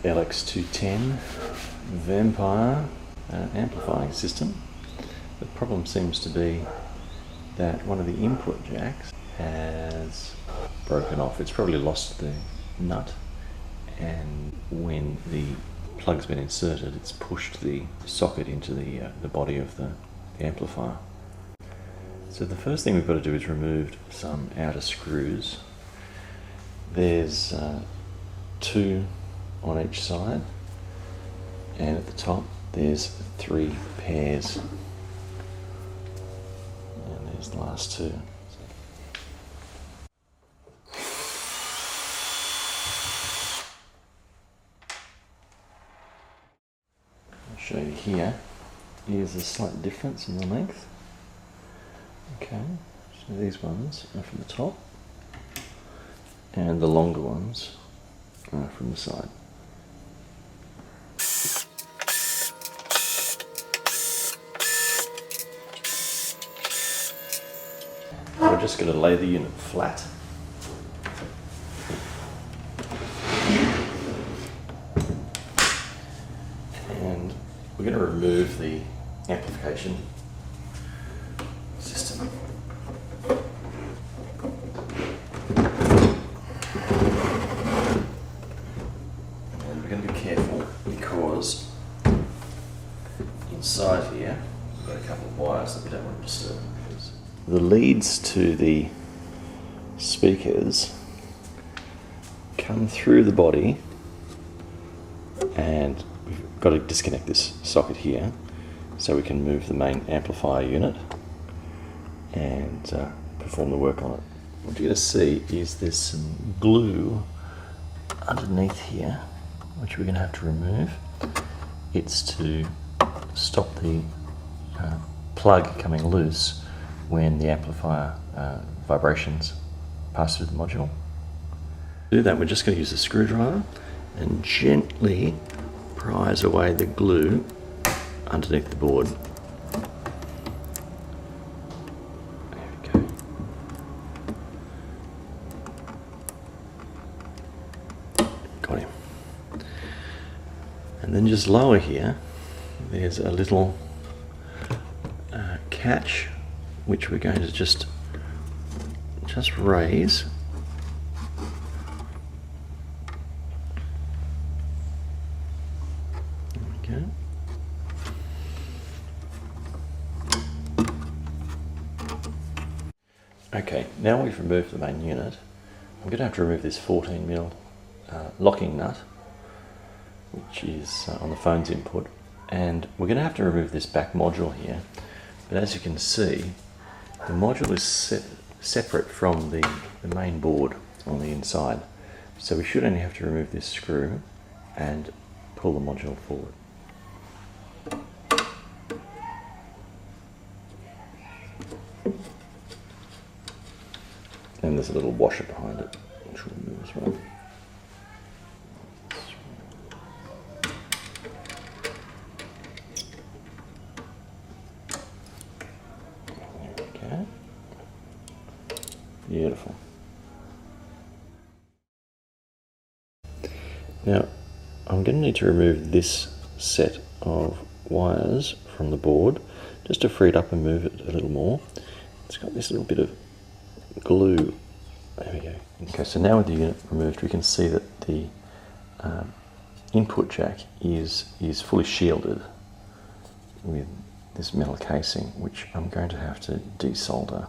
LX210 Vampire amplifying system. The problem seems to be that one of the input jacks has broken off. It's probably lost the nut, and when the plug's been inserted, it's pushed the socket into the body of the amplifier. So the first thing we've got to do is remove some outer screws. There's 2 on each side, and at the top there's 3 pairs, and there's the last 2. I'll show you here. Here's a slight difference in the length. Okay, so these ones are from the top, and the longer ones are from the side. We're just going to lay the unit flat. And we're going to remove the amplification system. And we're going to be careful because inside here we've got a couple of wires that we don't want to disturb. The leads to the speakers come through the body, and we've got to disconnect this socket here so we can move the main amplifier unit and perform the work on it. What you're going to see is there's some glue underneath here which we're going to have to remove. It's to stop the plug coming loose when the amplifier vibrations pass through the module. To do that, we're just going to use a screwdriver and gently prise away the glue underneath the board. There we go. Got him. And then just lower here, there's a little catch which we're going to just raise. There we go. Okay, now we've removed the main unit, I'm going to have to remove this 14mm locking nut, which is on the phone's input, and we're going to have to remove this back module here. But as you can see, the module is separate from the main board on the inside, so we should only have to remove this screw and pull the module forward. And there's a little washer behind it, which we'll remove as well. Beautiful. Now, I'm going to need to remove this set of wires from the board just to free it up and move it a little more. It's got this little bit of glue. There we go. Okay, so now with the unit removed, we can see that the input jack is fully shielded with this metal casing, which I'm going to have to desolder.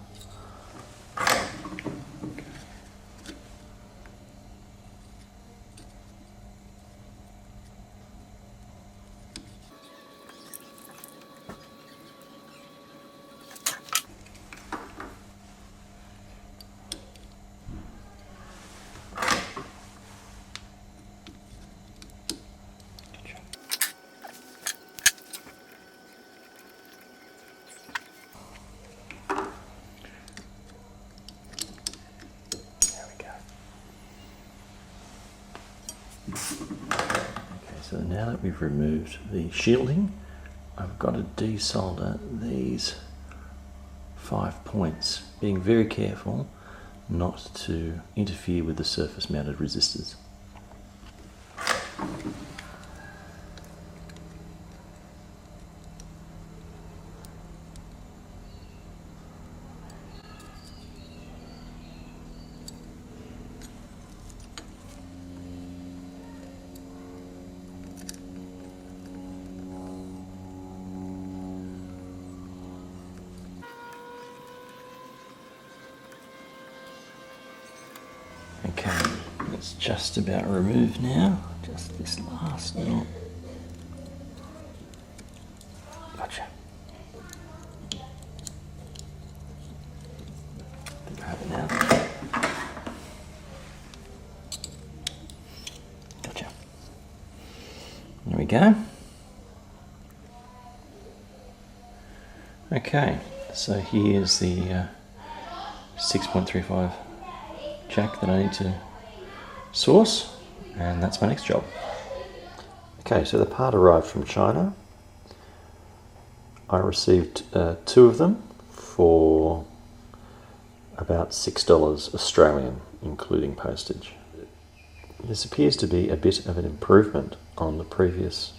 Okay, so now that we've removed the shielding, I've got to desolder these 5 points, being very careful not to interfere with the surface mounted resistors. It's just about removed now. Just this last little. Gotcha. Grab it now. Gotcha. There we go. Okay, so here's the 6.35 jack that I need to source, and that's my next job. Okay, so the part arrived from China. I received 2 of them for about $6 Australian, including postage. This appears to be a bit of an improvement on the previous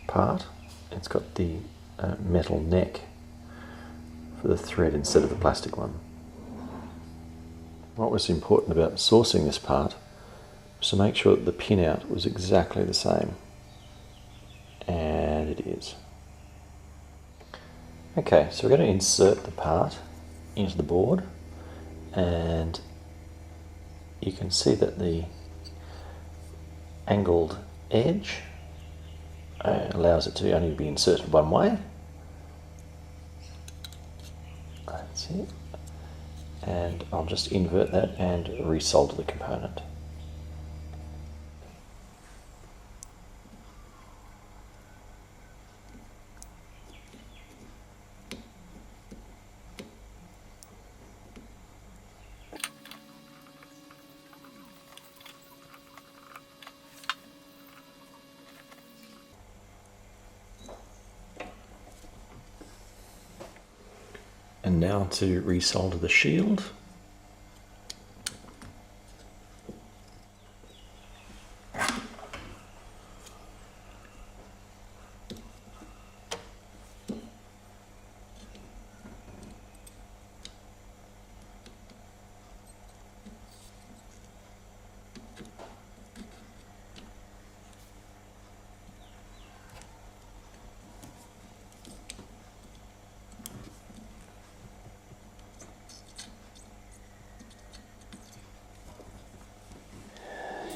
part. It's got the metal neck for the thread instead of the plastic one. What was important about sourcing this part was to make sure that the pinout was exactly the same, and it is. Okay, so we're going to insert the part into the board, and you can see that the angled edge allows it to only be inserted one way. That's it. And I'll just invert that and resolder the component. And now to resolder the shield.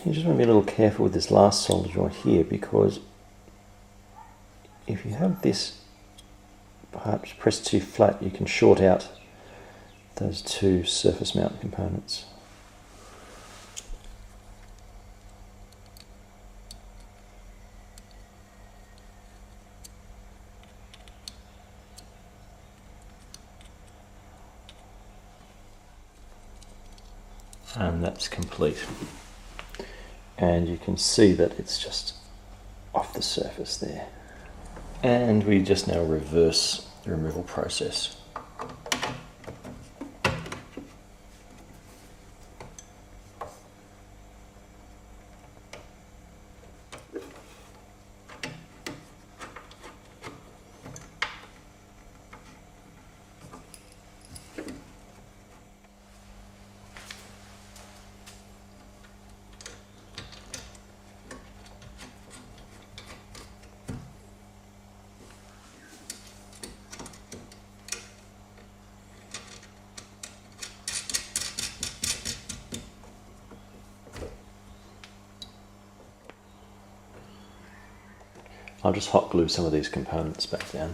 You just want to be a little careful with this last solder joint here, because if you have this perhaps pressed too flat, you can short out those 2 surface mount components. And that's complete. And you can see that it's just off the surface there. And we just now reverse the removal process. I'll just hot glue some of these components back down.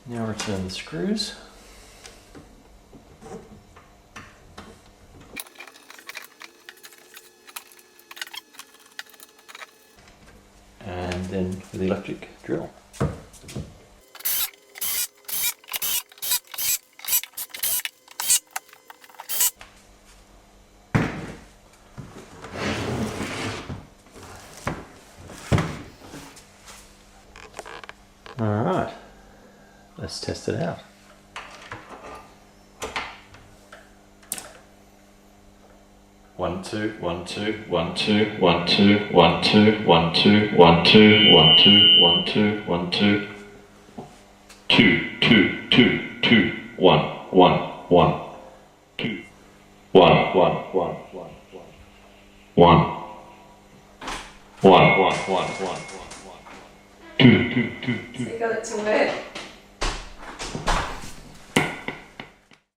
Now return the screws. And then for the electric drill. Alright, let's test it out. One, two, 1, 2, 1, 2, 1, 2, 1, 2, 1, 2, 1, 2, 1, 2, 1, 2, 1, 2. 2, 2, 2, 2, 1, 1, 1, 2, 1, 1, 1, 1, 1, 1, 1, 1, 1, 1, 2, 2, 2, 2. So you got it to work.